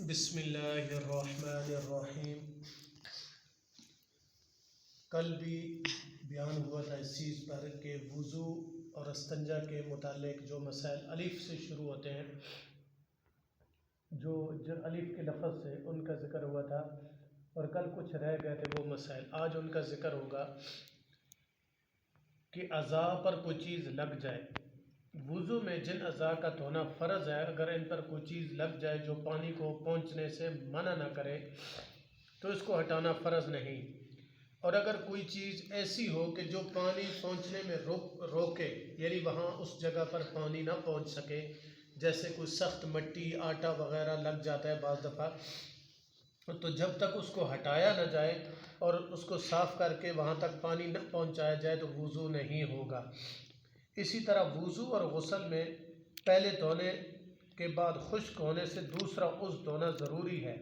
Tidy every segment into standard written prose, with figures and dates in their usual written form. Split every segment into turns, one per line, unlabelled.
بسم اللہ الرحمن الرحیم۔ کل بھی بیان ہوا تھا اس چیز پر کہ وضو اور استنجا کے متعلق جو مسائل الف سے شروع ہوتے ہیں، جو الف کے لفظ سے ان کا ذکر ہوا تھا، اور کل کچھ رہ گئے تھے وہ مسائل۔ آج ان کا ذکر ہوگا کہ اعضاء پر کوئی چیز لگ جائے۔ وضو میں جن اعضاء کا دھونا فرض ہے، اگر ان پر کوئی چیز لگ جائے جو پانی کو پہنچنے سے منع نہ کرے تو اس کو ہٹانا فرض نہیں۔ اور اگر کوئی چیز ایسی ہو کہ جو پانی پہنچنے میں روکے، یعنی وہاں اس جگہ پر پانی نہ پہنچ سکے، جیسے کوئی سخت مٹی، آٹا وغیرہ لگ جاتا ہے بعض دفعہ، تو جب تک اس کو ہٹایا نہ جائے اور اس کو صاف کر کے وہاں تک پانی نہ پہنچایا جائے تو وضو نہیں ہوگا۔ اسی طرح وضو اور غسل میں پہلے دھونے کے بعد خشک ہونے سے دوسرا عضو دھونا ضروری ہے۔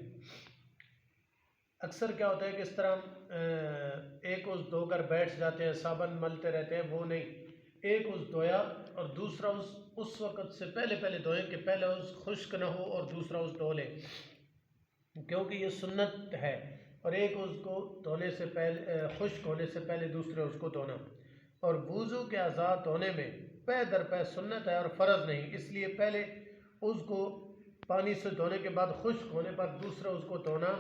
اکثر کیا ہوتا ہے کہ اس طرح ایک عضو دھو کر بیٹھ جاتے ہیں، صابن ملتے رہتے ہیں، وہ نہیں۔ ایک عضو دھویا اور دوسرا عضو اس وقت سے پہلے دھوئیں کہ پہلا عضو خشک نہ ہو اور دوسرا عضو دھو لیں، کیونکہ یہ سنت ہے۔ اور ایک عضو کو دھونے سے پہلے، خشک ہونے سے پہلے دوسرے عضو کو دھونا۔ اور وضو کے اعضاء دھونے میں پے در پے سنت ہے اور فرض نہیں، اس لیے پہلے عضو کو پانی سے دھونے کے بعد خشک ہونے پر دوسرے عضو کو دھونا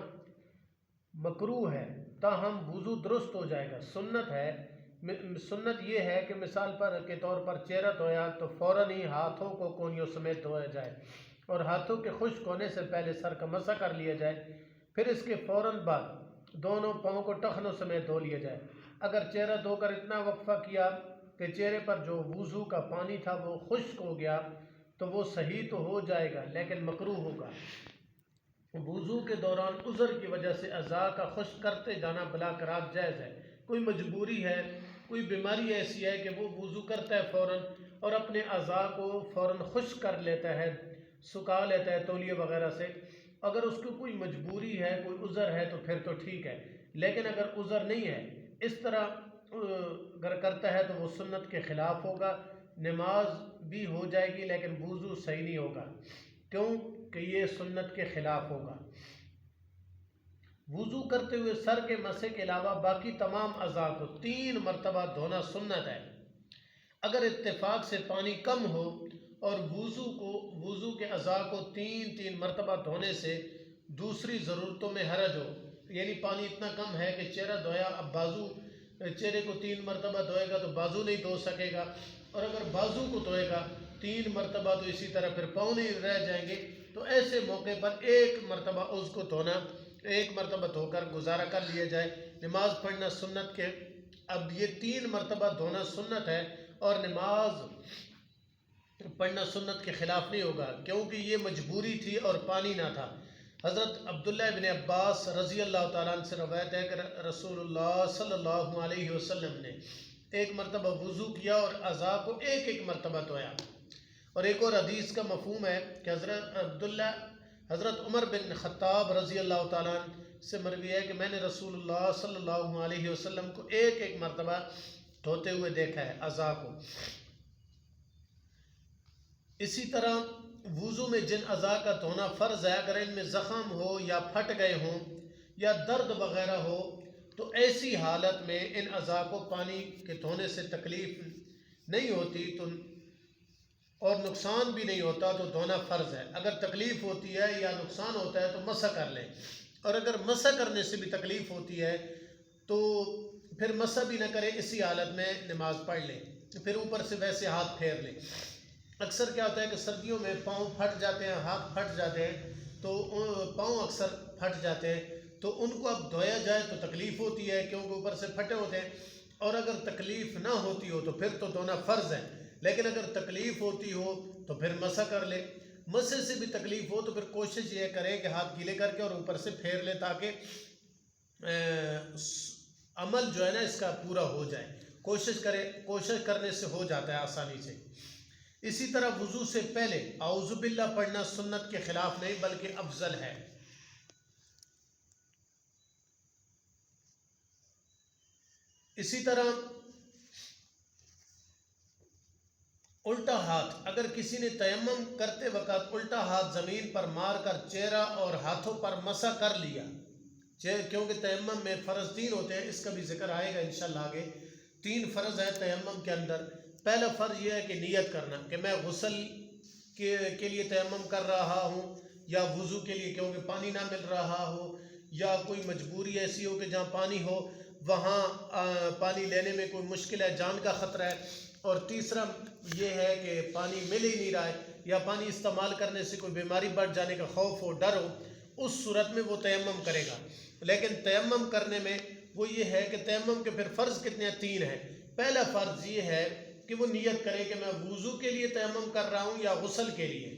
مکروہ ہے، تاہم وضو درست ہو جائے گا۔ سنت یہ ہے کہ مثال کے طور پر چہرہ دھویا تو فوراً ہی ہاتھوں کو کونیوں سمیت دھویا جائے اور ہاتھوں کے خشک ہونے سے پہلے سر کا مسح کر لیا جائے، پھر اس کے فوراً بعد دونوں پاؤں کو ٹخنوں سمیت دھو لیا جائے۔ اگر چہرہ دھو کر اتنا وقفہ کیا کہ چہرے پر جو وضو کا پانی تھا وہ خشک ہو گیا تو وہ صحیح تو ہو جائے گا لیکن مکروہ ہوگا۔ وضو کے دوران عذر کی وجہ سے اعضاء کا خشک کرتے جانا بلا قرار جائز ہے۔ کوئی مجبوری ہے، کوئی بیماری ایسی ہے کہ وہ وضو کرتا ہے فوراً اور اپنے اعضاء کو فوراً خشک کر لیتا ہے، سکھا لیتا ہے تولیے وغیرہ سے۔ اگر اس کو کوئی مجبوری ہے، کوئی عذر ہے تو پھر تو ٹھیک ہے، لیکن اگر عذر نہیں ہے، اس طرح اگر کرتا ہے تو وہ سنت کے خلاف ہوگا، نماز بھی ہو جائے گی لیکن وضو صحیح نہیں ہوگا، کیوں کہ یہ سنت کے خلاف ہوگا۔ وضو کرتے ہوئے سر کے مسح کے علاوہ باقی تمام اعضاء کو 3 مرتبہ دھونا سنت ہے۔ اگر اتفاق سے پانی کم ہو اور وضو کے اعضاء کو 3 مرتبہ دھونے سے دوسری ضرورتوں میں حرج ہو، یعنی پانی اتنا کم ہے کہ چہرہ دھویا، اب چہرے کو 3 مرتبہ دھوئے گا تو بازو نہیں دھو سکے گا، اور اگر بازو کو دھوئے گا 3 مرتبہ تو اسی طرح پھر پاؤں نہیں رہ جائیں گے، تو ایسے موقع پر 1 مرتبہ عضو کو دھونا، 1 مرتبہ دھو کر گزارا کر لیا جائے۔ نماز پڑھنا سنت کے، اب یہ 3 مرتبہ دھونا سنت ہے اور نماز پڑھنا سنت کے خلاف نہیں ہوگا، کیونکہ یہ مجبوری تھی اور پانی نہ تھا۔ حضرت عبداللہ ابن عباس رضی اللہ تعالیٰ عنہ سے روایت ہے کہ رسول اللہ صلی اللہ علیہ وسلم نے 1 مرتبہ وضو کیا اور اعضاء کو 1 مرتبہ دھویا۔ اور ایک اور حدیث کا مفہوم ہے کہ حضرت عمر بن خطاب رضی اللہ تعالیٰ عنہ سے مروی ہے کہ میں نے رسول اللہ صلی اللہ علیہ وسلم کو 1 مرتبہ دھوتے ہوئے دیکھا ہے اعضاء کو۔ اسی طرح وضو میں جن اعضاء کا دھونا فرض ہے، اگر ان میں زخم ہو یا پھٹ گئے ہوں یا درد وغیرہ ہو تو ایسی حالت میں ان اعضاء کو پانی کے دھونے سے تکلیف نہیں ہوتی اور نقصان بھی نہیں ہوتا تو دھونا فرض ہے۔ اگر تکلیف ہوتی ہے یا نقصان ہوتا ہے تو مسح کر لیں، اور اگر مسح کرنے سے بھی تکلیف ہوتی ہے تو پھر مسح بھی نہ کریں، اسی حالت میں نماز پڑھ لیں، پھر اوپر سے ویسے ہاتھ پھیر لیں۔ اکثر کیا ہوتا ہے کہ سردیوں میں پاؤں پھٹ جاتے ہیں، ہاتھ پھٹ جاتے ہیں، تو پاؤں اکثر پھٹ جاتے ہیں تو ان کو اب دھویا جائے تو تکلیف ہوتی ہے کیونکہ اوپر سے پھٹے ہوتے ہیں، اور اگر تکلیف نہ ہوتی ہو تو پھر تو دھونا فرض ہے، لیکن اگر تکلیف ہوتی ہو تو پھر مسح کر لے۔ مسح سے بھی تکلیف ہو تو پھر کوشش یہ کریں کہ ہاتھ گیلے کر کے اور اوپر سے پھیر لیں تاکہ عمل جو ہے نا اس کا پورا ہو جائے۔ کوشش کرنے سے ہو جاتا ہے آسانی سے۔ اسی طرح وضو سے پہلے اعوذ باللہ پڑھنا سنت کے خلاف نہیں بلکہ افضل ہے۔ اسی طرح الٹا ہاتھ، اگر کسی نے تیمم کرتے وقت الٹا ہاتھ زمین پر مار کر چہرہ اور ہاتھوں پر مسح کر لیا، کیونکہ تیمم میں فرض 3 ہوتے ہیں، اس کا بھی ذکر آئے گا انشاءاللہ آگے۔ 3 فرض ہیں تیمم کے اندر۔ پہلا فرض یہ ہے کہ نیت کرنا کہ میں غسل کے لیے تیمم کر رہا ہوں، یا وضو کے لیے کیونکہ پانی نہ مل رہا ہو، یا کوئی مجبوری ایسی ہو کہ جہاں پانی ہو وہاں پانی لینے میں کوئی مشکل ہے، جان کا خطرہ ہے، اور تیسرا یہ ہے کہ پانی مل ہی نہیں رہا ہے، یا پانی استعمال کرنے سے کوئی بیماری بڑھ جانے کا خوف ہو، ڈر ہو، اس صورت میں وہ تیمم کرے گا۔ لیکن تیمم کرنے میں وہ یہ ہے کہ تیمم کے پھر فرض کتنے ہیں؟ 3 ہیں۔ پہلا فرض یہ ہے کہ وہ نیت کرے کہ میں وضو کے لیے تیمم کر رہا ہوں یا غسل کے لیے،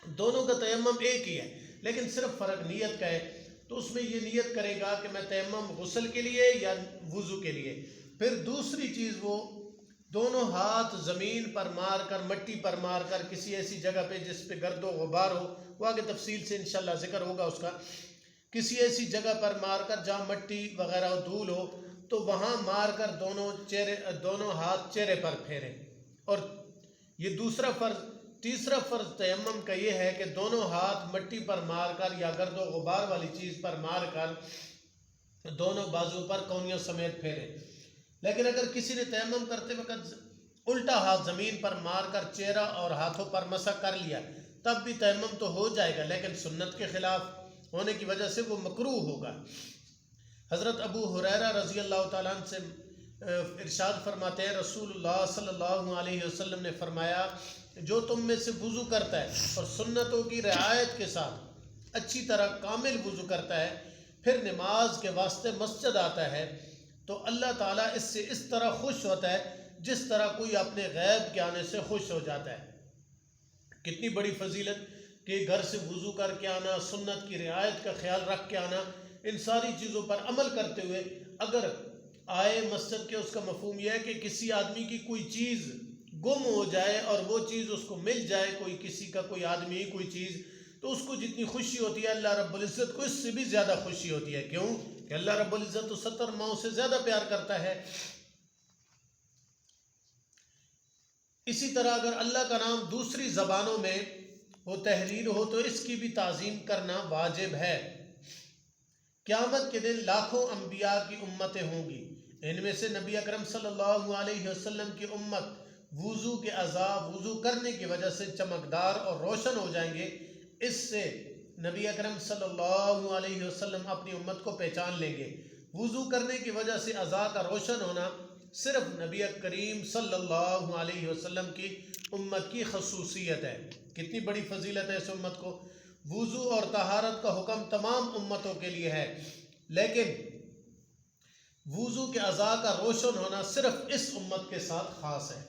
دونوں کا تیمم ایک ہی ہے، لیکن صرف فرق نیت کا ہے۔ تو اس میں یہ نیت کرے گا کہ میں تیمم غسل کے لیے یا وضو کے لیے۔ پھر دوسری چیز، وہ دونوں ہاتھ زمین پر مار کر، مٹی پر مار کر، کسی ایسی جگہ پہ جس پہ گرد و غبار ہو، وہ آگے تفصیل سے انشاءاللہ ذکر ہوگا اس کا، کسی ایسی جگہ پر مار کر جہاں مٹی وغیرہ ہو، دھول ہو، تو وہاں مار کر دونوں ہاتھ چہرے پر پھیرے۔ اور یہ دوسرا فرض۔ تیسرا فرض تیمم کا یہ ہے کہ دونوں ہاتھ مٹی پر مار کر یا گرد و غبار والی چیز پر مار کر دونوں بازو پر کونیوں سمیت پھیرے۔ لیکن اگر کسی نے تیمم کرتے وقت الٹا ہاتھ زمین پر مار کر چہرہ اور ہاتھوں پر مسح کر لیا، تب بھی تیمم تو ہو جائے گا، لیکن سنت کے خلاف ہونے کی وجہ سے وہ مکروہ ہوگا۔ حضرت ابو ہریرہ رضی اللہ تعالیٰ عنہ سے ارشاد فرماتے ہیں، رسول اللہ صلی اللہ علیہ وسلم نے فرمایا، جو تم میں سے وضو کرتا ہے اور سنتوں کی رعایت کے ساتھ اچھی طرح کامل وضو کرتا ہے، پھر نماز کے واسطے مسجد آتا ہے، تو اللہ تعالیٰ اس سے اس طرح خوش ہوتا ہے جس طرح کوئی اپنے غیب کے آنے سے خوش ہو جاتا ہے۔ کتنی بڑی فضیلت کہ گھر سے وضو کر کے آنا، سنت کی رعایت کا خیال رکھ کے آنا، ان ساری چیزوں پر عمل کرتے ہوئے اگر آئے مسجد کے، اس کا مفہوم یہ ہے کہ کسی آدمی کی کوئی چیز گم ہو جائے اور وہ چیز اس کو مل جائے، کوئی کسی کا کوئی آدمی کوئی چیز، تو اس کو جتنی خوشی ہوتی ہے اللہ رب العزت کو اس سے بھی زیادہ خوشی ہوتی ہے۔ کیوں کہ اللہ رب العزت تو 70 ماؤں سے زیادہ پیار کرتا ہے۔ اسی طرح اگر اللہ کا نام دوسری زبانوں میں وہ تحریر ہو تو اس کی بھی تعظیم کرنا واجب ہے۔ قیامت کے دن لاکھوں انبیاء کی امتیں ہوں گی، ان میں سے نبی اکرم صلی اللہ علیہ وسلم کی امت وضو کے اعضاء وضو کرنے کی وجہ سے چمکدار اور روشن ہو جائیں گے۔ اس سے نبی اکرم صلی اللہ علیہ وسلم اپنی امت کو پہچان لیں گے۔ وضو کرنے کی وجہ سے اعضاء کا روشن ہونا صرف نبی کریم صلی اللہ علیہ وسلم کی امت کی خصوصیت ہے۔ کتنی بڑی فضیلت ہے اس امت کو۔ وضو اور طہارت کا حکم تمام امتوں کے لیے ہے، لیکن وضو کے اعضاء کا روشن ہونا صرف اس امت کے ساتھ خاص ہے۔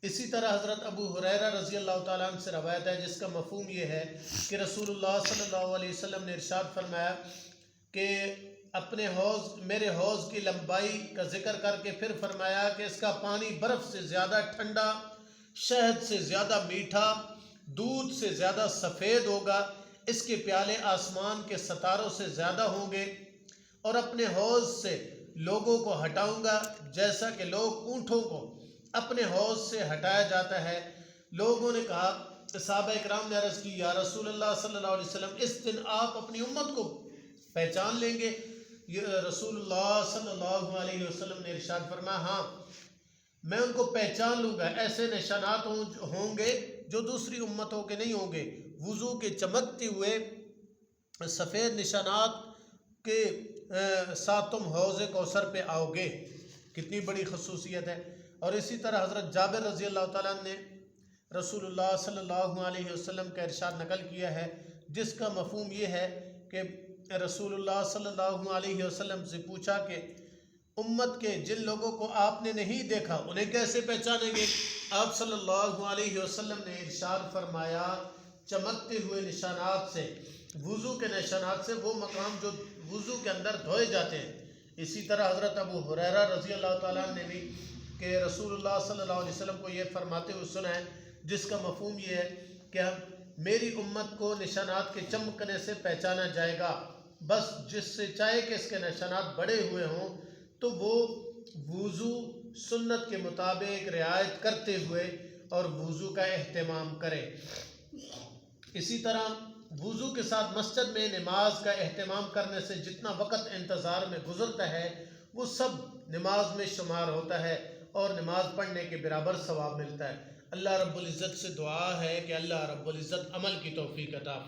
اسی طرح حضرت ابو ہریرہ رضی اللہ تعالیٰ عنہ سے روایت ہے جس کا مفہوم یہ ہے کہ رسول اللہ صلی اللہ علیہ وسلم نے ارشاد فرمایا کہ اپنے میرے حوض کی لمبائی کا ذکر کر کے پھر فرمایا کہ اس کا پانی برف سے زیادہ ٹھنڈا، شہد سے زیادہ میٹھا، دودھ سے زیادہ سفید ہوگا، اس کے پیالے آسمان کے ستاروں سے زیادہ ہوں گے، اور اپنے حوض سے لوگوں کو ہٹاؤں گا جیسا کہ لوگ اونٹوں کو اپنے حوض سے ہٹایا جاتا ہے۔ لوگوں نے کہا، صحابہ اکرام نے عرض کی، یا رسول اللہ صلی اللہ علیہ وسلم، اس دن آپ اپنی امت کو پہچان لیں گے؟ رسول اللہ صلی اللہ علیہ وسلم نے ارشاد فرمایا، ہاں میں ان کو پہچان لوں گا، ایسے نشانات ہوں گے جو دوسری امتوں کے نہیں ہوں گے، وضو کے چمکتے ہوئے سفید نشانات کے ساتھ تم حوض کوثر پہ آؤ گے۔ کتنی بڑی خصوصیت ہے۔ اور اسی طرح حضرت جابر رضی اللہ تعالیٰ نے رسول اللہ صلی اللہ علیہ وسلم کا ارشاد نقل کیا ہے جس کا مفہوم یہ ہے کہ رسول اللہ صلی اللہ علیہ وسلم سے پوچھا کہ امت کے جن لوگوں کو آپ نے نہیں دیکھا انہیں کیسے پہچانیں گے؟ آپ صلی اللہ علیہ وسلم نے ارشاد فرمایا، چمکتے ہوئے نشانات سے، وضو کے نشانات سے، وہ مقام جو وضو کے اندر دھوئے جاتے ہیں۔ اسی طرح حضرت ابو ہریرہ رضی اللہ تعالیٰ نے بھی کہ رسول اللہ صلی اللہ علیہ وسلم کو یہ فرماتے ہوئے سنا ہے جس کا مفہوم یہ ہے کہ میری امت کو نشانات کے چمکنے سے پہچانا جائے گا، بس جس سے چاہے کہ اس کے نشانات بڑے ہوئے ہوں تو وہ وضو سنت کے مطابق رعایت کرتے ہوئے اور وضو کا اہتمام کرے۔ اسی طرح وضو کے ساتھ مسجد میں نماز کا اہتمام کرنے سے جتنا وقت انتظار میں گزرتا ہے وہ سب نماز میں شمار ہوتا ہے اور نماز پڑھنے کے برابر ثواب ملتا ہے۔ اللہ رب العزت سے دعا ہے کہ اللہ رب العزت عمل کی توفیق عطا